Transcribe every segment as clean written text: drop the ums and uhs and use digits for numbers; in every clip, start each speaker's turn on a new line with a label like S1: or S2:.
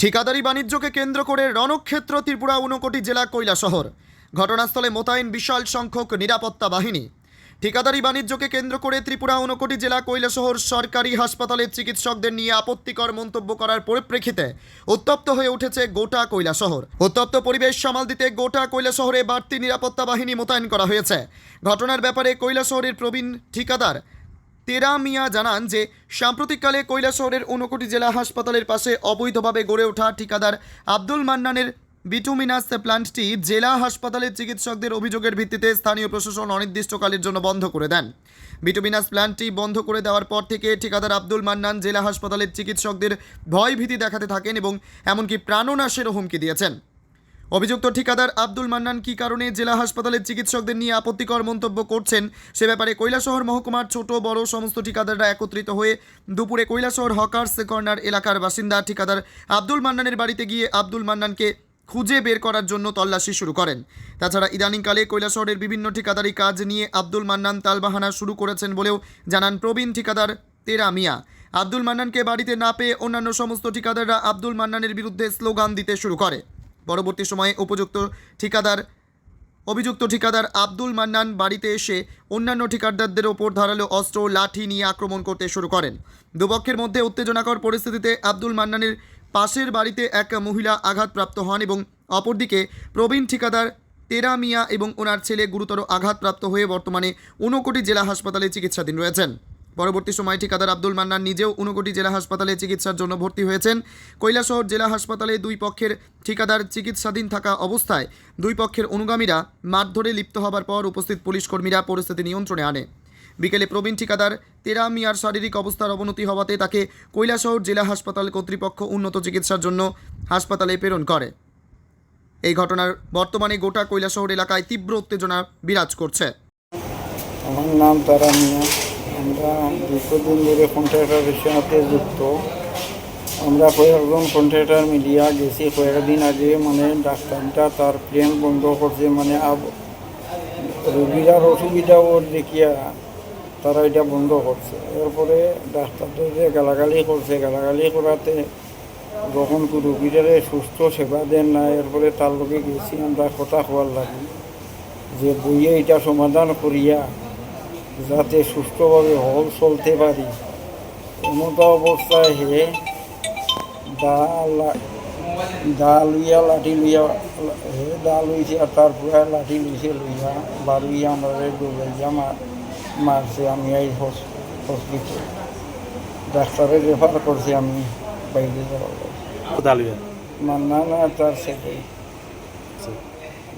S1: ঠিকাদারি বাণিজ্যকে কেন্দ্র করে রণক্ষেত্র ত্রিপুরা ঊনকোটি জেলা কৈলাসহর। ঘটনাস্থলে মোতায়েন বিশাল সংখ্যক নিরাপত্তা বাহিনী। ঠিকাদারি বাণিজ্যকে কেন্দ্র করে ত্রিপুরা ঊনকোটি জেলা কৈলাসহর সরকারি হাসপাতালের চিকিৎসকদের নিয়ে আপত্তিকর মন্তব্য করার পরিপ্রেক্ষিতে উত্তপ্ত হয়ে উঠেছে গোটা কৈলাসহর। উত্তপ্ত পরিবেশ সামাল দিতে গোটা কৈলাসহরে বাড়তি নিরাপত্তা বাহিনী মোতায়েন করা হয়েছে। ঘটনার ব্যাপারে কৈলাসহরের প্রবীণ ঠিকাদার তেরা মিয়া জানান যে সাম্প্রতিককালে কৈলাসহরের ঊনকোটি জেলা হাসপাতালের পাশে অবৈধভাবে গড়ে ওঠা ঠিকাদার আব্দুল মান্নানের বিটুমিনাস প্ল্যান্টটি জেলা হাসপাতালের চিকিৎসকদের অভিযোগের ভিত্তিতে স্থানীয় প্রশাসন অনির্দিষ্টকালের জন্য বন্ধ করে দেন। বিটুমিনাস প্ল্যান্টটি বন্ধ করে দেওয়ার পর থেকে ঠিকাদার আব্দুল মান্নান জেলা হাসপাতালের চিকিৎসকদের ভয়ভীতি দেখাতে থাকেন এবং এমনকি প্রাণনাশেরও হুমকি দিয়েছেন। অভিযুক্ত ঠিকাদার আব্দুল মান্নান কী কারণে জেলা হাসপাতালের চিকিৎসকদের নিয়ে আপত্তিকর মন্তব্য করছেন সে ব্যাপারে কৈলাসহর মহকুমার ছোট বড় সমস্ত ঠিকাদাররা একত্রিত হয়ে দুপুরে কৈলাসহর হকার্স কর্নার এলাকার বাসিন্দা ঠিকাদার আব্দুল মান্নানের বাড়িতে গিয়ে আব্দুল মান্নানকে খুঁজে বের করার জন্য তল্লাশি শুরু করেন। তাছাড়া ইদানিংকালে কৈলাসহরের বিভিন্ন ঠিকাদারি কাজ নিয়ে আব্দুল মান্নান তালবাহানা শুরু করেছেন বলেও জানান প্রবীণ ঠিকাদার তেরা মিয়া। আব্দুল মান্নানকে বাড়িতে না পেয়ে অন্যান্য সমস্ত ঠিকাদাররা আব্দুল মান্নানের বিরুদ্ধে স্লোগান দিতে শুরু করে। পরবর্তী সময়ে অভিযুক্ত ঠিকাদার আব্দুল মান্নান বাড়িতে এসে অন্যান্য ঠিকাদারদের ওপর ধারালো অস্ত্র লাঠি নিয়ে আক্রমণ করতে শুরু করেন। দুপক্ষের মধ্যে উত্তেজনাকর পরিস্থিতিতে আব্দুল মান্নানের পাশের বাড়িতে এক মহিলা আঘাতপ্রাপ্ত হন এবং অপরদিকে প্রবীণ ঠিকাদার তেরা মিয়া এবং ওনার ছেলে গুরুতর আঘাতপ্রাপ্ত হয়ে বর্তমানে ঊনকোটি জেলা হাসপাতালে চিকিৎসাধীন রয়েছেন। পরবর্তী সময়ে ঠিকাদার আব্দুল মান্নান নিজেও ঊনকোটি জেলা হাসপাতালে চিকিৎসার জন্য ভর্তি হয়েছেন। কৈলাসহর জেলা হাসপাতালে দুই পক্ষের ঠিকাদার চিকিৎসাধীন থাকা অবস্থায় দুই পক্ষের অনুগামীরা মারধরে লিপ্ত হবার পর উপস্থিত পুলিশ কর্মীরা পরিস্থিতি নিয়ন্ত্রণে আনে। বিকেলে প্রবীণ ঠিকাদার তেরা মিয়ার শারীরিক অবস্থার অবনতি হওয়াতে তাকে কৈলাসহর জেলা হাসপাতাল কর্তৃপক্ষ উন্নত চিকিৎসার জন্য হাসপাতালে প্রেরণ করে। এই ঘটনার বর্তমানে গোটা কৈলাসহর এলাকায় তীব্র উত্তেজনা বিরাজ করছে।
S2: আমার নাম তেরা মিয়া। আমরা দীর্ঘদিন ধরে কন্ট্রাক্টরের সাথে যুক্ত। আমরা কয়েকজন কন্ট্রাক্টর মিলিয়া গেছি কয়েকদিন আগে, ডাক্তারটা তার প্লেন বন্ধ করছে, রোগীরার অসুবিধা ওর দেখিয়া তারা এটা বন্ধ করছে। এরপরে ডাক্তারদের গালাগালি করছে, গালাগালি করাতে যখন রোগীরারে সুস্থ সেবা দেন না, এরপরে তার লোকে গেছি আমরা কথা হওয়ার লাগে যে বইয়ে এটা সমাধান করিয়া যাতে সুস্থভাবে হল চলতে পারি। এমতো অবস্থায় হে দা লইয়া লাঠি লইয়া দা লইছে, আর তারপরে লাঠি লইছে লইয়া বাড়িয়া আমরা দৌড়াইয়া মারছে। আমি এই হসপিটাল ডাক্তারে রেফার করছি, আমি বাইরে যাওয়া মান্না না তার সেটাই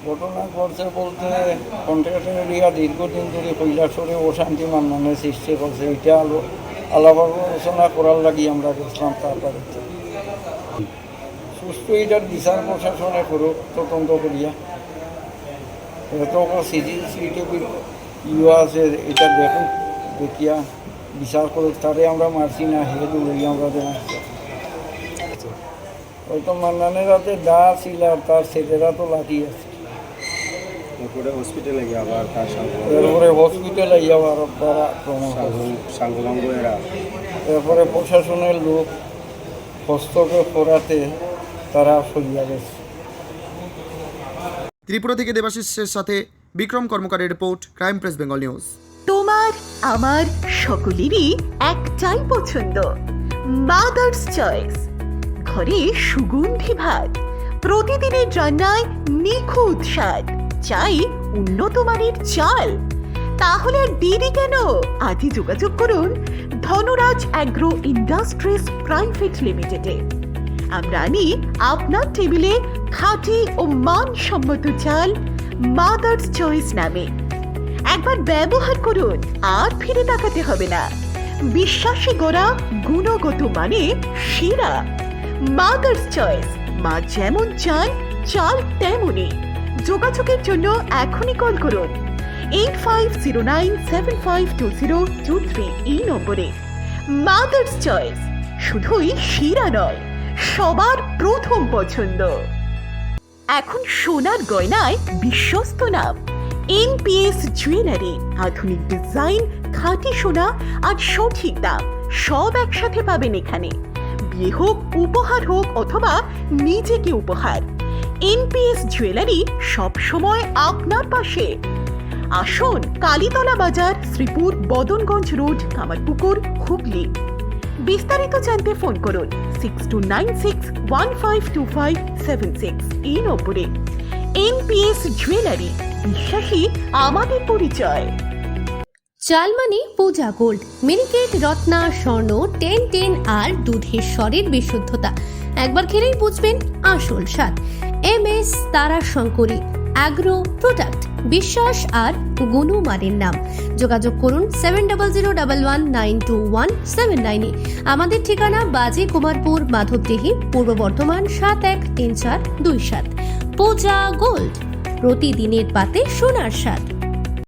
S2: ঘটনা করছে বলতে কন্ট্রাক্টর এরিয়া দীর্ঘদিন ধরে কৈলাসহরে অশান্তি মান্নানের সৃষ্টি করছে। এটা আলাপ আলোচনা করার লাগি আমরা গেছিলাম তার বাড়িতে। সুস্থ এটার বিচার প্রশাসনে করুক তদন্ত করিয়া, এত সিসিটিভি আছে এটা দেখুক, দেখিয়া বিচার করুক। তারে আমরা মারছি না, হে দৌড়িয়ে আমরা মারছি। হয়তো মান্নানের হাতে দা ছিল আর তার ছেলেরা তো লাঠি আছে। এরপরে হসপিটালে যাওয়ার এরপরে প্রশাসনের লোক হস্তক্ষেপ করাতে তারা সরিয়ে গেছে।
S1: ত্রিপুরা থেকে দেবাশিসের সাথে বিক্রম কর্মকারের report, crime press Bengal news.
S3: তোমার আমার সকলেরই একটাই পছন্দ, মাদার্স চয়েস। ঘরে সুগন্ধি ভাত, প্রতিদিনের রান্নায় নিখুঁত স্বাদ, চাই উন্নত মানের চাল। তাহলে আর দেরি কেন? আজই যোগাযোগ করুন ধনরাজ অ্যাগ্রো ইন্ডাস্ট্রিজ প্রাইভেট লিমিটেডে। আমরা আনি আপনার টেবিলে খাঁটি ও মানসম্মত চাল মাদার্স চয়েস নামে। একবার ব্যবহার করুন, আর ফিরে তাকাতে হবে না। বিশ্বাসী গোড়া, গুণগত মানে সেরা। মাদার্স চয়েস, মা যেমন চান চাল তেমনই। যোগাযোগের জন্য এখনই কল করুন 8509752023 এই নম্বরে। মাদার্স চয়েস শুধুই সেরা নয়, সবার প্রথম পছন্দ। এখন সোনার গয়নায় বিশ্বস্ত নাম NPS জুয়েলারি। আধুনিক ডিজাইন, খাঁটি সোনা আর সঠিক দাম সব একসাথে পাবেন এখানে। বিয়ে হোক, উপহার হোক অথবা নিজেকে উপহার, এনপিএস জুয়েলারি সব সময় আপনার পাশে। আসুন কালীতলা বাজার, শ্রীপুর, বদনগঞ্জ রোড, কামারপুকুর, হুগলি। বিস্তারিত জানতে ফোন করুন 6296152576 এই নম্বরে। এনপিএস জুয়েলারি, বিশ্বাসী আমাদের পরিচয়।
S4: চালমানি পূজা গোল্ড, মিনিকেট, রত্না, স্বর্ণ 1010 আর দুধের স্বরের বিশুদ্ধতা। একবার খেলেই বুঝবেন আসল স্বাদ। MS তারা শঙ্করী অ্যাগ্রো প্রোডাক্ট, বিশ্বাস আর গুণমানের নাম। যোগাযোগ করুন 7001192179 এ। আমাদের ঠিকানা বাজে কুমারপুর, মাধবদেহি, পূর্ব বর্ধমান 713427। পূজা গোল্ড, প্রতিদিনের পাতে সোনার স্বাদ।